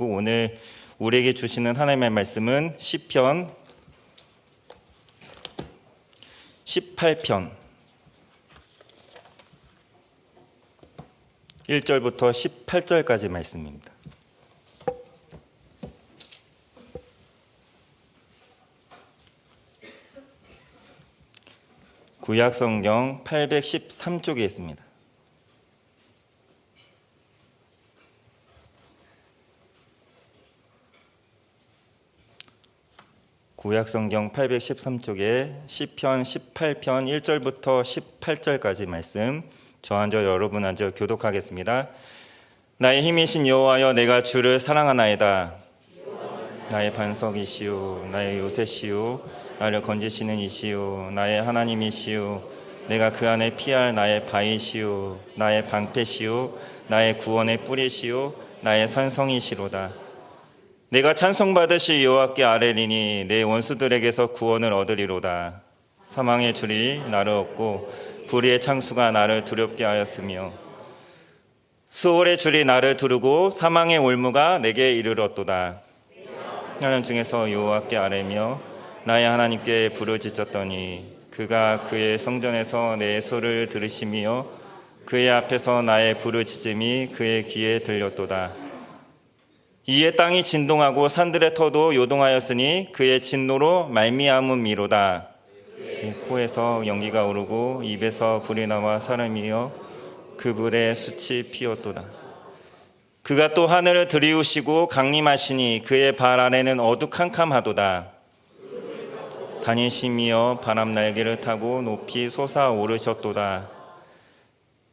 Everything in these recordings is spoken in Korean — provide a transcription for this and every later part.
오늘 우리에게 주시는 하나님의 말씀은 시편 18편 1절부터 18절까지 말씀입니다. 구약성경 813쪽에 있습니다. 구약성경 813쪽에 시편 18편 1절부터 18절까지 말씀, 저 앉아 여러분 앉아 교독하겠습니다. 나의 힘이신 여호와여, 내가 주를 사랑하나이다. 나의 반석이시오, 나의 요새시오, 나를 건지시는 이시오, 나의 하나님이시오, 내가 그 안에 피할 나의 바위시오, 나의 방패시오, 나의 구원의 뿌리시오, 나의 산성이시로다. 내가 찬송받으실 여호와께 아뢰리니 내 원수들에게서 구원을 얻으리로다. 사망의 줄이 나를 얻고 불의의 창수가 나를 두렵게 하였으며 수월의 줄이 나를 두르고 사망의 올무가 내게 이르렀도다. 나는 중에서 여호와께 아뢰며 나의 하나님께 부르짖었더니 그가 그의 성전에서 내 소리를 들으시며 그의 앞에서 나의 부르짖음이 그의 귀에 들렸도다. 이에 땅이 진동하고 산들의 터도 요동하였으니 그의 진노로 말미암음이로다. 코에서 연기가 오르고 입에서 불이 나와 사람이여 그 불에 숯이 피었도다. 그가 또 하늘을 들이우시고 강림하시니 그의 발 아래는 어두캄캄하도다. 다니시며 바람 날개를 타고 높이 솟아오르셨도다.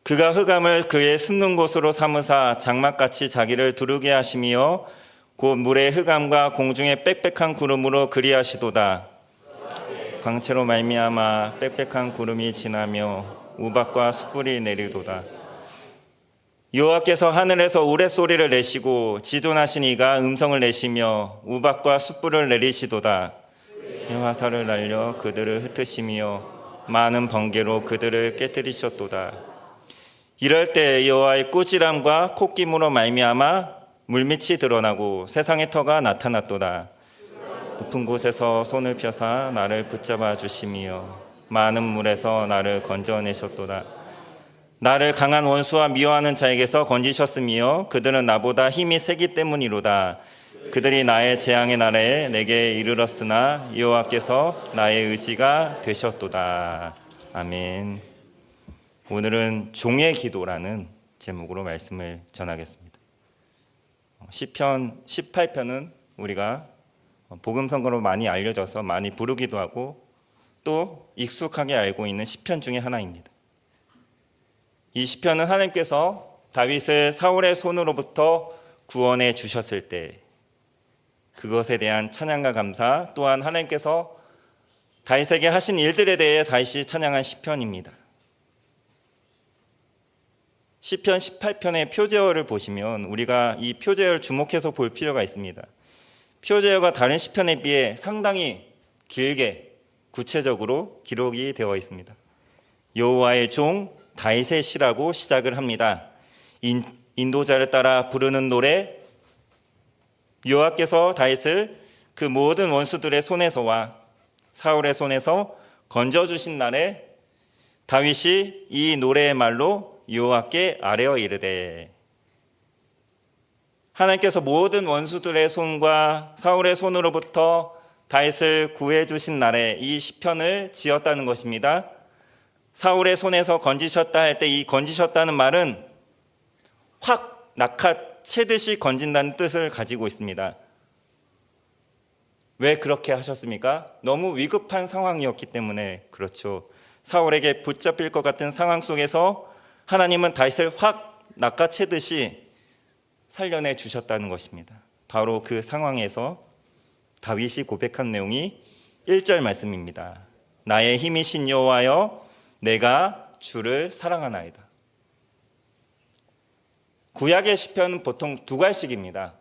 그가 흑암을 그의 숨는 곳으로 삼으사 장막같이 자기를 두르게 하시며 곧 물의 흑암과 공중의 빽빽한 구름으로 그리하시도다. 광채로 말미암아 빽빽한 구름이 지나며 우박과 숯불이 내리도다. 여호와께서 하늘에서 우레소리를 내시고 지존하신 이가 음성을 내시며 우박과 숯불을 내리시도다. 화살을 날려 그들을 흩으시며 많은 번개로 그들을 깨뜨리셨도다. 이럴 때 여호와의 꾸지람과 콧김으로 말미암아 물밑이 드러나고 세상의 터가 나타났도다. 높은 곳에서 손을 펴사 나를 붙잡아 주시며 많은 물에서 나를 건져내셨도다. 나를 강한 원수와 미워하는 자에게서 건지셨으며 그들은 나보다 힘이 세기 때문이로다. 그들이 나의 재앙의 날에 내게 이르렀으나 여호와께서 나의 의지가 되셨도다. 아멘. 오늘은 종의 기도라는 제목으로 말씀을 전하겠습니다. 시편 18편은 우리가 복음 선거로 많이 알려져서 많이 부르기도 하고 또 익숙하게 알고 있는 시편 중에 하나입니다. 이 시편은 하나님께서 다윗을 사울의 손으로부터 구원해 주셨을 때 그것에 대한 찬양과 감사, 또한 하나님께서 다윗에게 하신 일들에 대해 다윗이 찬양한 시편입니다. 시편 18편의 표제어를 보시면 우리가 이 표제어를 주목해서 볼 필요가 있습니다. 표제어가 다른 시편에 비해 상당히 길게 구체적으로 기록이 되어 있습니다. 여호와의 종 다윗의 시라고 시작을 합니다. 인도자를 따라 부르는 노래, 여호와께서 다윗을 그 모든 원수들의 손에서와 사울의 손에서 건져주신 날에 다윗이 이 노래의 말로 여호와께 아뢰어 이르되, 하나님께서 모든 원수들의 손과 사울의 손으로부터 다윗을 구해 주신 날에 이 시편을 지었다는 것입니다. 사울의 손에서 건지셨다 할 때 이 건지셨다는 말은 확 낚아채듯이 건진다는 뜻을 가지고 있습니다. 왜 그렇게 하셨습니까? 너무 위급한 상황이었기 때문에 그렇죠. 사울에게 붙잡힐 것 같은 상황 속에서 하나님은 다윗을 확 낚아채듯이 살려내 주셨다는 것입니다. 바로 그 상황에서 다윗이 고백한 내용이 1절 말씀입니다. 나의 힘이신 여호와여, 내가 주를 사랑하나이다. 구약의 시편은 보통 두 갈씩입니다.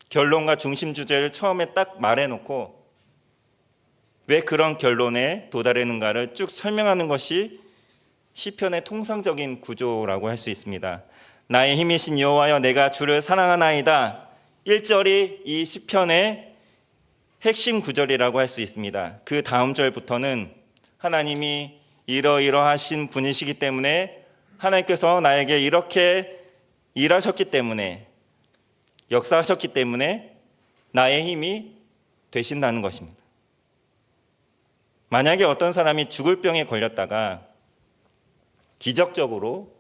결론과 중심 주제를 처음에 딱 말해놓고 왜 그런 결론에 도달했는가를 쭉 설명하는 것이 시편의 통상적인 구조라고 할 수 있습니다. 나의 힘이신 여호와여, 내가 주를 사랑하나이다. 1절이 이 시편의 핵심 구절이라고 할 수 있습니다. 그 다음 절부터는 하나님이 이러이러하신 분이시기 때문에, 하나님께서 나에게 이렇게 일하셨기 때문에, 역사하셨기 때문에 나의 힘이 되신다는 것입니다. 만약에 어떤 사람이 죽을 병에 걸렸다가 기적적으로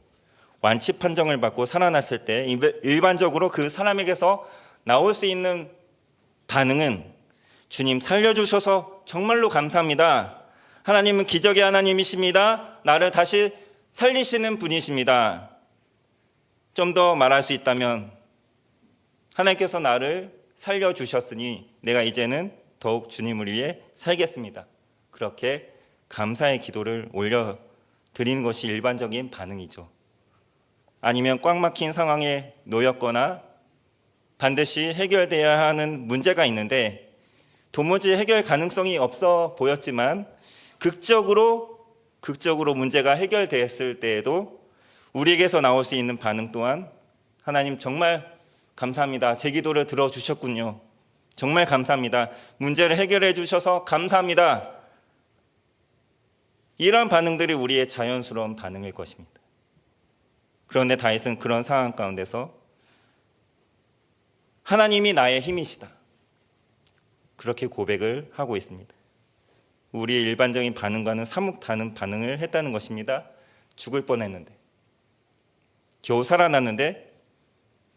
완치 판정을 받고 살아났을 때 일반적으로 그 사람에게서 나올 수 있는 반응은 주님 살려주셔서 정말로 감사합니다. 하나님은 기적의 하나님이십니다. 나를 다시 살리시는 분이십니다. 좀 더 말할 수 있다면 하나님께서 나를 살려주셨으니 내가 이제는 더욱 주님을 위해 살겠습니다. 그렇게 감사의 기도를 올려드리는 것이 일반적인 반응이죠. 아니면 꽉 막힌 상황에 놓였거나 반드시 해결돼야 하는 문제가 있는데 도무지 해결 가능성이 없어 보였지만 극적으로 문제가 해결됐을 때에도 우리에게서 나올 수 있는 반응 또한 하나님 정말 감사합니다. 제 기도를 들어주셨군요. 정말 감사합니다. 문제를 해결해 주셔서 감사합니다. 이러한 반응들이 우리의 자연스러운 반응일 것입니다. 그런데 다윗은 그런 상황 가운데서 하나님이 나의 힘이시다, 그렇게 고백을 하고 있습니다. 우리의 일반적인 반응과는 사뭇 다른 반응을 했다는 것입니다. 죽을 뻔했는데, 겨우 살아났는데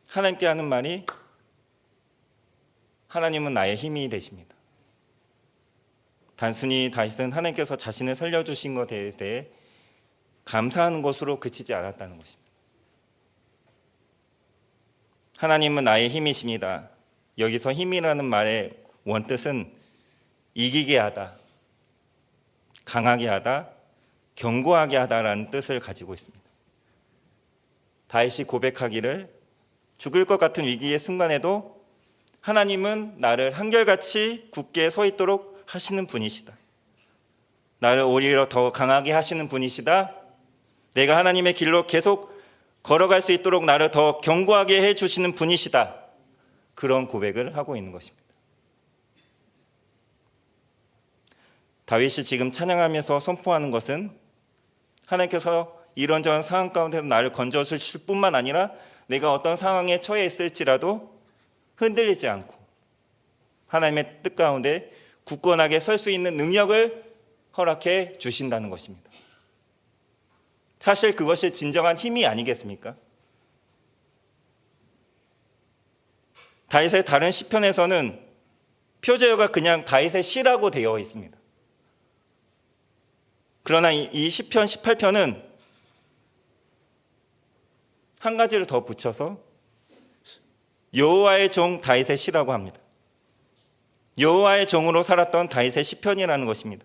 하나님께 하는 말이 하나님은 나의 힘이 되십니다. 단순히 다윗은 하나님께서 자신을 살려주신 것에 대해 감사하는 것으로 그치지 않았다는 것입니다. 하나님은 나의 힘이십니다. 여기서 힘이라는 말의 원뜻은 이기게 하다, 강하게 하다, 견고하게 하다라는 뜻을 가지고 있습니다. 다윗이 고백하기를 죽을 것 같은 위기의 순간에도 하나님은 나를 한결같이 굳게 서 있도록 하시는 분이시다. 나를 오히려 더 강하게 하시는 분이시다. 내가 하나님의 길로 계속 걸어갈 수 있도록 나를 더 견고하게 해주시는 분이시다. 그런 고백을 하고 있는 것입니다. 다윗이 지금 찬양하면서 선포하는 것은 하나님께서 이런저런 상황 가운데서 나를 건져주실 뿐만 아니라 내가 어떤 상황에 처해 있을지라도 흔들리지 않고 하나님의 뜻 가운데 굳건하게 설 수 있는 능력을 허락해 주신다는 것입니다. 사실 그것이 진정한 힘이 아니겠습니까? 다윗의 다른 시편에서는 표제어가 그냥 다윗의 시라고 되어 있습니다. 그러나 이 시편 18편은 한 가지를 더 붙여서 여호와의 종 다윗의 시라고 합니다. 여호와의 종으로 살았던 다윗의 시편이라는 것입니다.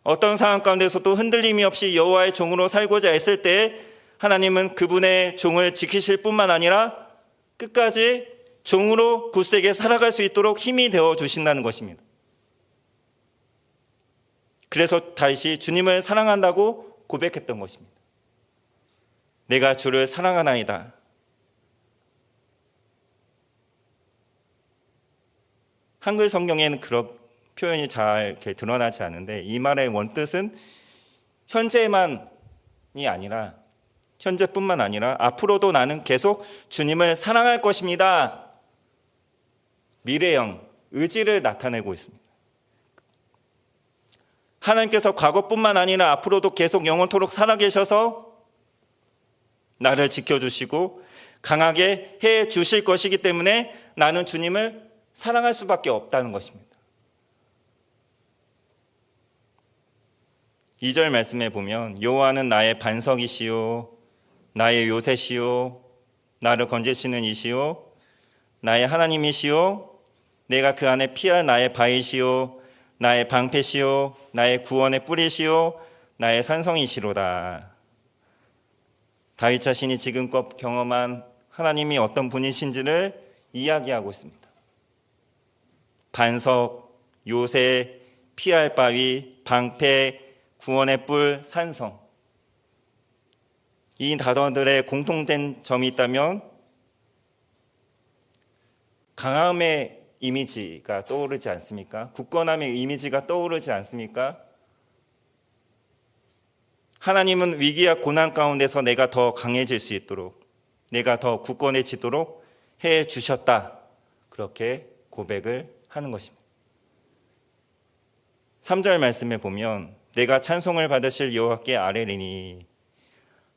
어떤 상황 가운데서도 흔들림이 없이 여호와의 종으로 살고자 했을 때 하나님은 그분의 종을 지키실 뿐만 아니라 끝까지 종으로 굳세게 살아갈 수 있도록 힘이 되어 주신다는 것입니다. 그래서 다윗이 주님을 사랑한다고 고백했던 것입니다. 내가 주를 사랑하나이다. 한글 성경에는 그런 표현이 잘 이렇게 드러나지 않은데 이 말의 원뜻은 현재만이 아니라 현재뿐만 아니라 앞으로도 나는 계속 주님을 사랑할 것입니다. 미래형 의지를 나타내고 있습니다. 하나님께서 과거뿐만 아니라 앞으로도 계속 영원토록 살아계셔서 나를 지켜주시고 강하게 해주실 것이기 때문에 나는 주님을 사랑할 수밖에 없다는 것입니다. 2절 말씀에 보면 여호와는 나의 반석이시요 나의 요새시요 나를 건지시는 이시요 나의 하나님이시요 내가 그 안에 피할 나의 바위시요 나의 방패시요 나의 구원의 뿌리시요 나의 산성이시로다. 다윗 자신이 지금껏 경험한 하나님이 어떤 분이신지를 이야기하고 있습니다. 반석, 요새, 피할 바위, 방패, 구원의 뿔, 산성. 이 단어들의 공통된 점이 있다면 강함의 이미지가 떠오르지 않습니까? 굳건함의 이미지가 떠오르지 않습니까? 하나님은 위기와 고난 가운데서 내가 더 강해질 수 있도록, 내가 더 굳건해지도록 해 주셨다. 그렇게 고백을 하는 것입니다. 3절 말씀에 보면 내가 찬송을 받으실 여호와께 아뢰리니,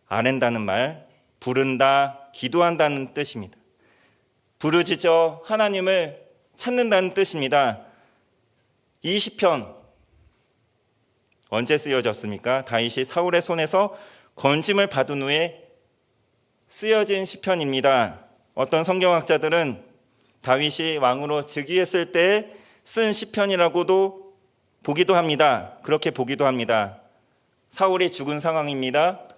아랜다는 말, 부른다, 기도한다는 뜻입니다. 부르짖어 하나님을 찾는다는 뜻입니다. 이 시편 언제 쓰여졌습니까? 다윗이 사울의 손에서 건짐을 받은 후에 쓰여진 시편입니다. 어떤 성경학자들은 다윗이 왕으로 즉위했을 때 쓴 시편이라고도 보기도 합니다. 그렇게 보기도 합니다. 사울이 죽은 상황입니다.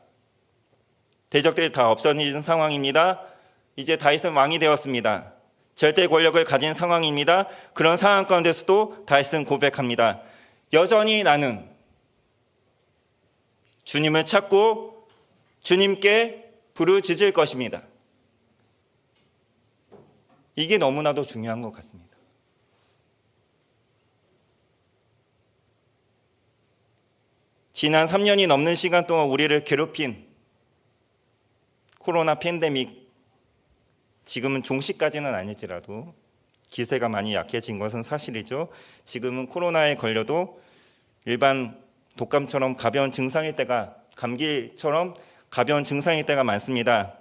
대적들이 다 없어진 상황입니다. 이제 다윗은 왕이 되었습니다. 절대 권력을 가진 상황입니다. 그런 상황 가운데서도 다윗은 고백합니다. 여전히 나는 주님을 찾고 주님께 부르짖을 것입니다. 이게 너무나도 중요한 것 같습니다. 지난 3년이 넘는 시간 동안 우리를 괴롭힌 코로나 팬데믹, 지금은 종식까지는 아니지라도 기세가 많이 약해진 것은 사실이죠. 지금은 코로나에 걸려도 일반 독감처럼 가벼운 증상일 때가, 감기처럼 가벼운 증상일 때가 많습니다.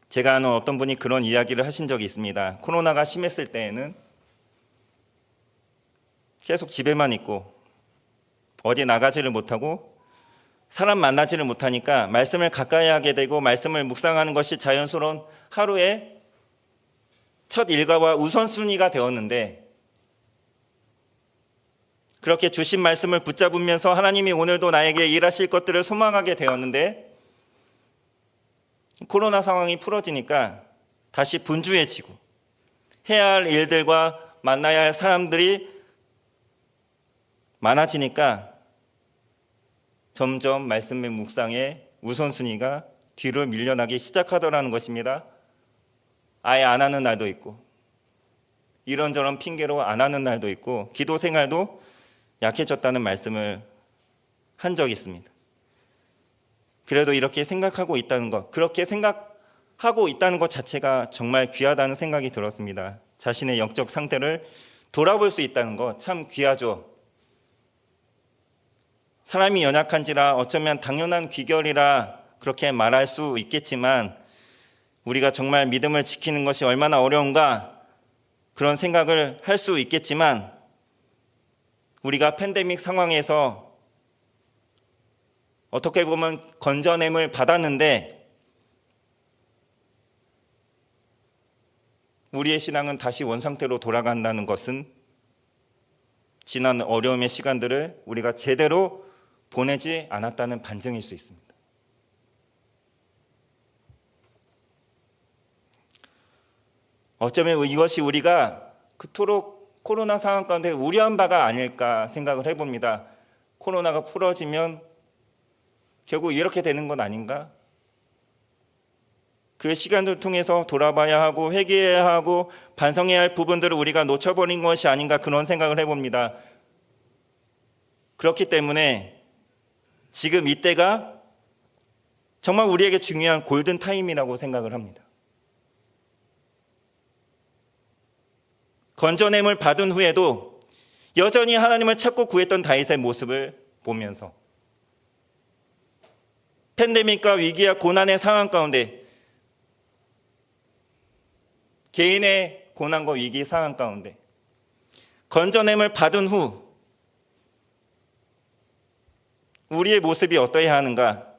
제가 아는 어떤 분이 그런 이야기를 하신 적이 있습니다. 코로나가 심했을 때에는 계속 집에만 있고 어디 나가지를 못하고 사람 만나지를 못하니까 말씀을 가까이 하게 되고 말씀을 묵상하는 것이 자연스러운 하루의 첫 일과와 우선순위가 되었는데, 그렇게 주신 말씀을 붙잡으면서 하나님이 오늘도 나에게 일하실 것들을 소망하게 되었는데, 코로나 상황이 풀어지니까 다시 분주해지고 해야 할 일들과 만나야 할 사람들이 많아지니까 점점 말씀의 묵상의 우선순위가 뒤로 밀려나기 시작하더라는 것입니다. 아예 안 하는 날도 있고, 이런저런 핑계로 안 하는 날도 있고, 기도 생활도 약해졌다는 말씀을 한 적이 있습니다. 그래도 이렇게 생각하고 있다는 것, 그렇게 생각하고 있다는 것 자체가 정말 귀하다는 생각이 들었습니다. 자신의 영적 상태를 돌아볼 수 있다는 것 참 귀하죠. 사람이 연약한지라 어쩌면 당연한 귀결이라 그렇게 말할 수 있겠지만, 우리가 정말 믿음을 지키는 것이 얼마나 어려운가 그런 생각을 할 수 있겠지만, 우리가 팬데믹 상황에서 어떻게 보면 건져냄을 받았는데 우리의 신앙은 다시 원상태로 돌아간다는 것은 지난 어려움의 시간들을 우리가 제대로 보내지 않았다는 반증일 수 있습니다. 어쩌면 이것이 우리가 그토록 코로나 상황 가운데 우려한 바가 아닐까 생각을 해봅니다. 코로나가 풀어지면 결국 이렇게 되는 건 아닌가? 그 시간을 통해서 돌아봐야 하고 회개해야 하고 반성해야 할 부분들을 우리가 놓쳐버린 것이 아닌가, 그런 생각을 해봅니다. 그렇기 때문에 지금 이때가 정말 우리에게 중요한 골든타임이라고 생각을 합니다. 건져냄을 받은 후에도 여전히 하나님을 찾고 구했던 다윗의 모습을 보면서 팬데믹과 위기와 고난의 상황 가운데, 개인의 고난과 위기 상황 가운데 건져냄을 받은 후 우리의 모습이 어떠해야 하는가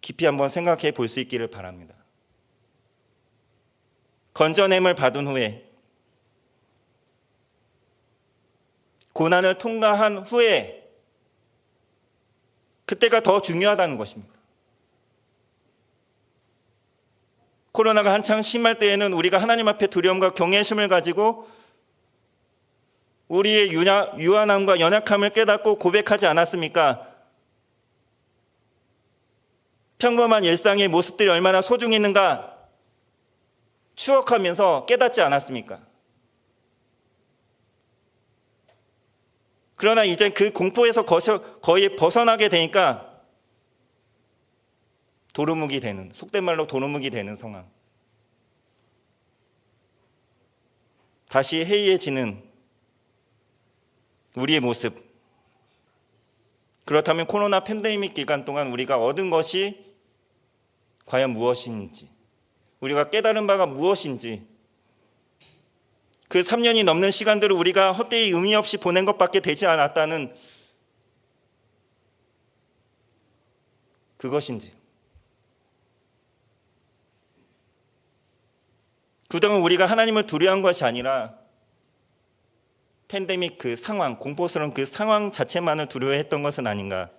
깊이 한번 생각해 볼 수 있기를 바랍니다. 건져냄을 받은 후에, 고난을 통과한 후에, 그때가 더 중요하다는 것입니다. 코로나가 한창 심할 때에는 우리가 하나님 앞에 두려움과 경외심을 가지고 우리의 유한함과 연약함을 깨닫고 고백하지 않았습니까? 평범한 일상의 모습들이 얼마나 소중했는가, 추억하면서 깨닫지 않았습니까? 그러나 이제 그 공포에서 거의 벗어나게 되니까 도루묵이 되는, 속된 말로 도루묵이 되는 상황. 다시 해이해지는 우리의 모습. 그렇다면 코로나 팬데믹 기간 동안 우리가 얻은 것이 과연 무엇인지, 우리가 깨달은 바가 무엇인지, 그 3년이 넘는 시간들을 우리가 헛되이 의미 없이 보낸 것밖에 되지 않았다는 그것인지, 그동안 우리가 하나님을 두려워한 것이 아니라 팬데믹 그 상황, 공포스러운 그 상황 자체만을 두려워했던 것은 아닌가.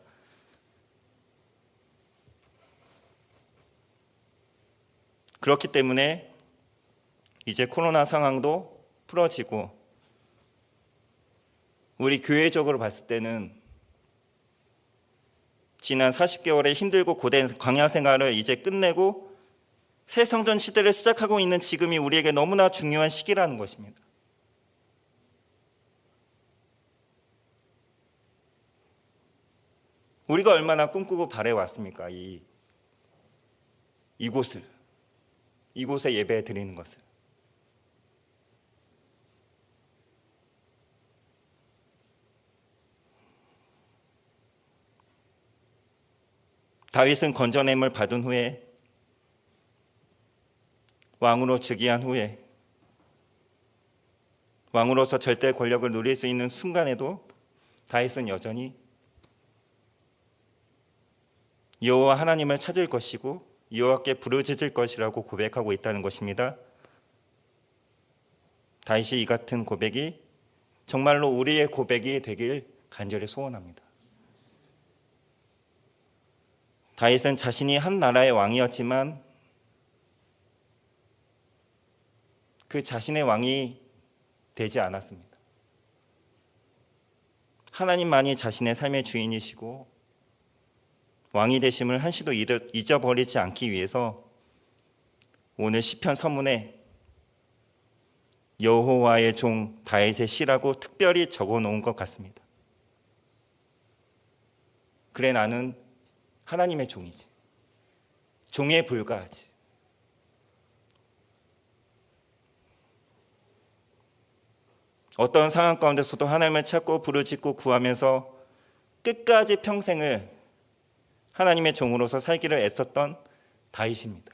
그렇기 때문에 이제 코로나 상황도 풀어지고 우리 교회적으로 봤을 때는 지난 40개월의 힘들고 고된 광야 생활을 이제 끝내고 새 성전 시대를 시작하고 있는 지금이 우리에게 너무나 중요한 시기라는 것입니다. 우리가 얼마나 꿈꾸고 바래왔습니까? 이곳에 예배 드리는 것을. 다윗은 건져냄을 받은 후에, 왕으로 즉위한 후에, 왕으로서 절대 권력을 누릴 수 있는 순간에도 다윗은 여전히 여호와 하나님을 찾을 것이고 여호와께 부르짖을 것이라고 고백하고 있다는 것입니다. 다윗이 이 같은 고백이 정말로 우리의 고백이 되길 간절히 소원합니다. 다윗은 자신이 한 나라의 왕이었지만 그 자신의 왕이 되지 않았습니다. 하나님만이 자신의 삶의 주인이시고 왕이 되심을 한시도 잊어버리지 않기 위해서 오늘 시편 서문에 여호와의 종 다윗의 시라고 특별히 적어놓은 것 같습니다. 그래, 나는 하나님의 종이지. 종에 불과하지. 어떤 상황 가운데서도 하나님을 찾고 부르짖고 구하면서 끝까지 평생을 하나님의 종으로서 살기를 애썼던 다윗입니다.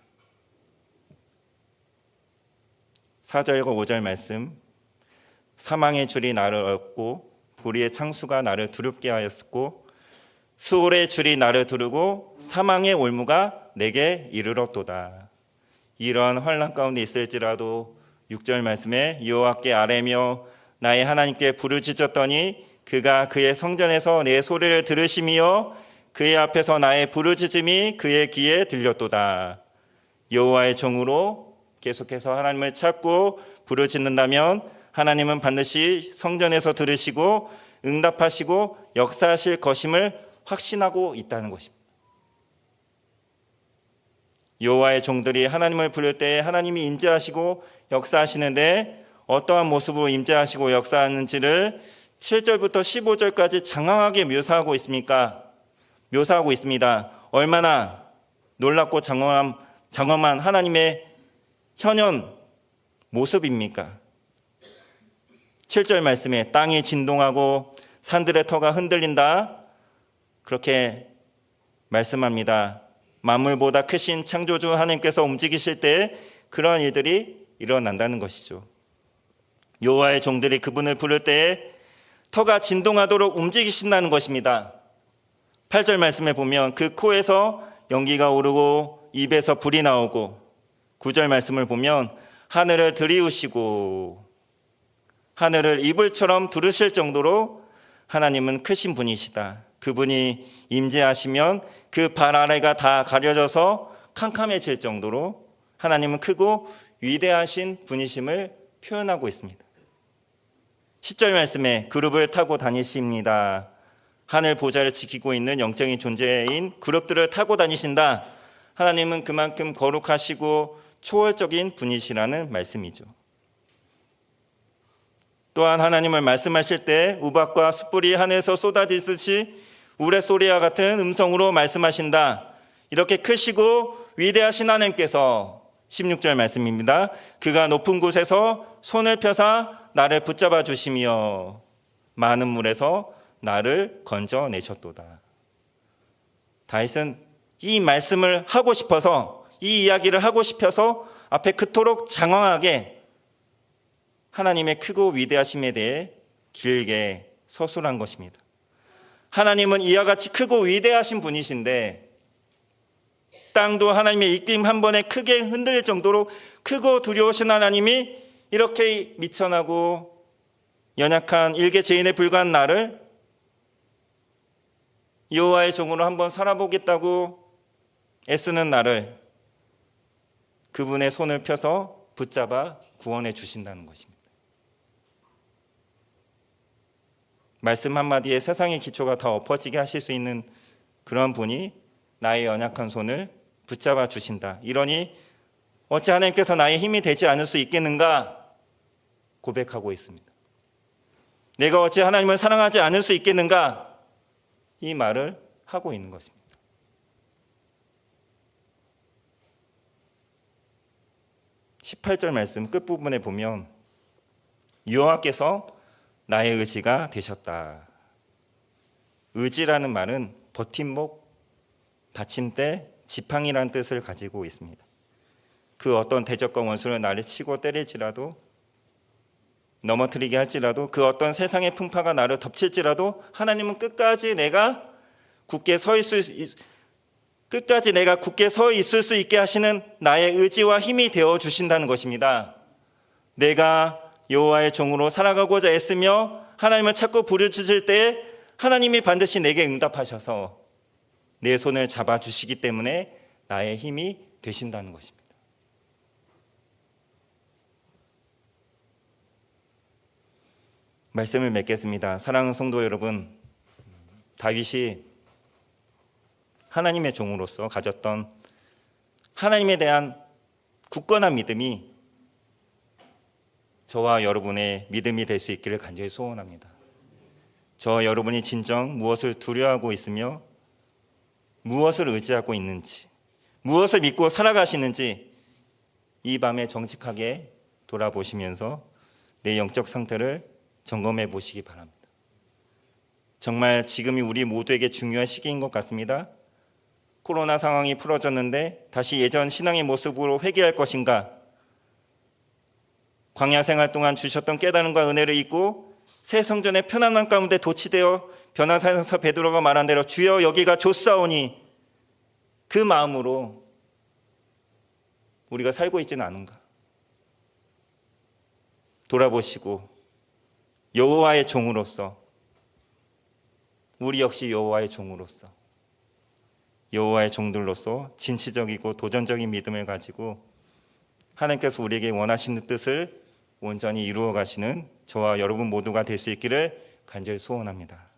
4절과 5절 말씀, 사망의 줄이 나를 얻고 불의의 창수가 나를 두렵게 하였고 수월의 줄이 나를 두르고 사망의 올무가 내게 이르렀도다. 이러한 환난 가운데 있을지라도 6절 말씀에 여호와께 아뢰며 나의 하나님께 부르짖었더니 그가 그의 성전에서 내 소리를 들으시며 그의 앞에서 나의 부르짖음이 그의 귀에 들렸도다. 여호와의 종으로 계속해서 하나님을 찾고 부르짖는다면 하나님은 반드시 성전에서 들으시고 응답하시고 역사하실 것임을 확신하고 있다는 것입니다. 여호와의 종들이 하나님을 부를 때 하나님이 임재하시고 역사하시는데 어떠한 모습으로 임재하시고 역사하는지를 7절부터 15절까지 장황하게 묘사하고 있습니다. 얼마나 놀랍고 장엄한 하나님의 현현 모습입니까? 7절 말씀에 땅이 진동하고 산들의 터가 흔들린다. 그렇게 말씀합니다. 만물보다 크신 창조주 하나님께서 움직이실 때 그런 일들이 일어난다는 것이죠. 여호와의 종들이 그분을 부를 때에 터가 진동하도록 움직이신다는 것입니다. 8절 말씀에 보면 그 코에서 연기가 오르고 입에서 불이 나오고 9절 말씀을 보면 하늘을 들이우시고 하늘을 이불처럼 두르실 정도로 하나님은 크신 분이시다. 그분이 임재하시면 그 발 아래가 다 가려져서 캄캄해질 정도로 하나님은 크고 위대하신 분이심을 표현하고 있습니다. 10절 말씀에 그룹을 타고 다니십니다. 하늘 보좌를 지키고 있는 영적인 존재인 그룹들을 타고 다니신다. 하나님은 그만큼 거룩하시고 초월적인 분이시라는 말씀이죠. 또한 하나님을 말씀하실 때 우박과 숯불이 하늘에서 쏟아지듯이 우레소리와 같은 음성으로 말씀하신다. 이렇게 크시고 위대하신 하나님께서 16절 말씀입니다. 그가 높은 곳에서 손을 펴사 나를 붙잡아 주시며 많은 물에서 나를 건져내셨도다. 다윗은 이 말씀을 하고 싶어서, 이 이야기를 하고 싶어서 앞에 그토록 장황하게 하나님의 크고 위대하심에 대해 길게 서술한 것입니다. 하나님은 이와 같이 크고 위대하신 분이신데 땅도 하나님의 이끌림 한 번에 크게 흔들릴 정도로 크고 두려우신 하나님이 이렇게 미천하고 연약한 일개 죄인에 불과한 나를 여호와의 종으로 한번 살아보겠다고 애쓰는 나를 그분의 손을 펴서 붙잡아 구원해 주신다는 것입니다. 말씀 한마디에 세상의 기초가 다 엎어지게 하실 수 있는 그런 분이 나의 연약한 손을 붙잡아 주신다. 이러니 어찌 하나님께서 나의 힘이 되지 않을 수 있겠는가 고백하고 있습니다. 내가 어찌 하나님을 사랑하지 않을 수 있겠는가 이 말을 하고 있는 것입니다. (18절) 말씀 끝부분에 보면 여호와께서 나의 의지가 되셨다. 의지라는 말은 버팀목, 받침대, 지팡이라는 뜻을 가지고 있습니다. 그 어떤 대적과 원수를 나를 치고 때릴지라도, 넘어뜨리게 할지라도, 그 어떤 세상의 풍파가 나를 덮칠지라도 하나님은 끝까지 내가 굳게 서 있을 수 있게 하시는 나의 의지와 힘이 되어 주신다는 것입니다. 내가 여호와의 종으로 살아가고자 애쓰며 하나님을 찾고 부르짖을 때 하나님이 반드시 내게 응답하셔서 내 손을 잡아주시기 때문에 나의 힘이 되신다는 것입니다. 말씀을 맺겠습니다. 사랑하는 성도 여러분, 다윗이 하나님의 종으로서 가졌던 하나님에 대한 굳건한 믿음이 저와 여러분의 믿음이 될 수 있기를 간절히 소원합니다. 저와 여러분이 진정 무엇을 두려워하고 있으며 무엇을 의지하고 있는지, 무엇을 믿고 살아가시는지 이 밤에 정직하게 돌아보시면서 내 영적 상태를 점검해 보시기 바랍니다. 정말 지금이 우리 모두에게 중요한 시기인 것 같습니다. 코로나 상황이 풀어졌는데 다시 예전 신앙의 모습으로 회귀할 것인가? 광야 생활 동안 주셨던 깨달음과 은혜를 잊고 새 성전의 편안함 가운데 도취되어 변화산에서 베드로가 말한 대로 주여 여기가 좋사오니 그 마음으로 우리가 살고 있지는 않은가? 돌아보시고 여호와의 종으로서, 우리 역시 여호와의 종으로서, 여호와의 종들로서 진취적이고 도전적인 믿음을 가지고 하나님께서 우리에게 원하시는 뜻을 온전히 이루어 가시는 저와 여러분 모두가 될 수 있기를 간절히 소원합니다.